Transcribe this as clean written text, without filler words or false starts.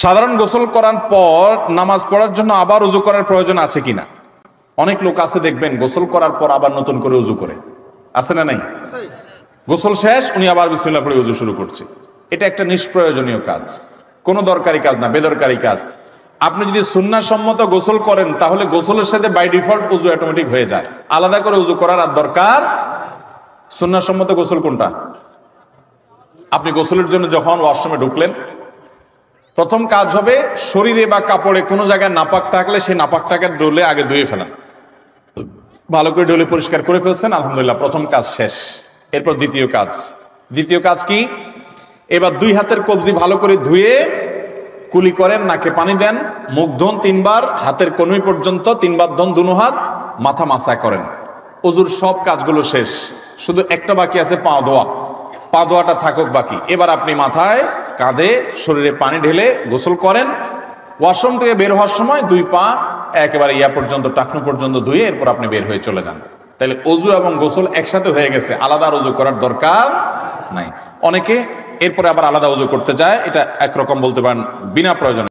সাধারণ গোসল করার পর নামাজ পড়ার জন্য আবার উজু করার প্রয়োজন আছে কিনা? অনেক লোক আছে দেখবেন গোসল করার পর আবার নতুন করে উজু করে, আছে না নাই? গোসল শেষ, উনি আবার বিসমিল্লাহ পড়ে উজু শুরু করছে। এটা একটা নিষ্প্রয়োজনীয় কাজ, কোনো দরকারি কাজ না, বেদরকারি কাজ। আপনি যদি সুন্নাহ সম্মত গোসল করেন তাহলে গোসলের সাথে বাই ডিফল্ট উজু অটোমেটিক হয়ে যায়, আলাদা করে উজু করার আর দরকার। সুন্নাহ সম্মত গোসল কোনটা? আপনি গোসলের জন্য যখন ওয়াশরুমে ঢুকলেন, প্রথম কাজ হবে শরীরে বা কাপড়ে কোনো জায়গায় নাপাক থাকলে সেই নাপাকটাকে ডলে আগে ধুয়ে ফেলান। ভালো করে ডলে পরিষ্কার করে ফেলছেন, আলহামদুলিল্লাহ, প্রথম কাজ শেষ। এরপর দ্বিতীয় কাজ কি? এবার দুই হাতের কবজি ভালো করে ধুয়ে কুলি করেন, নাকে পানি দেন, মুখ ধোন 3 বার, হাতের কনুই পর্যন্ত 3 বার ধোন, দুনো হাত, মাথা মাসা করেন। ওযুর সব কাজগুলো শেষ, শুধু একটা বাকি আছে, পা ধোয়া। পা ধোয়াটা থাকুক বাকি। এবার আপনি মাথায়, কাঁধে, শরীরে পানি ঢেলে গোসল করেন। ওয়াশরুম থেকে বের হওয়ার সময় 2 পা একেবারে পর্যন্ত, টাকনু পর্যন্ত ধুয়ে এরপর আপনি বের হয়ে চলে যান। তাহলে ওযু এবং গোসল একসাথে হয়ে গেছে, আলাদা আর ওযু করার দরকার নাই। অনেকে এরপরে আবার আলাদা ওযু করতে যায়, এটা একরকম বলতে পারেন বিনা প্রয়োজনে।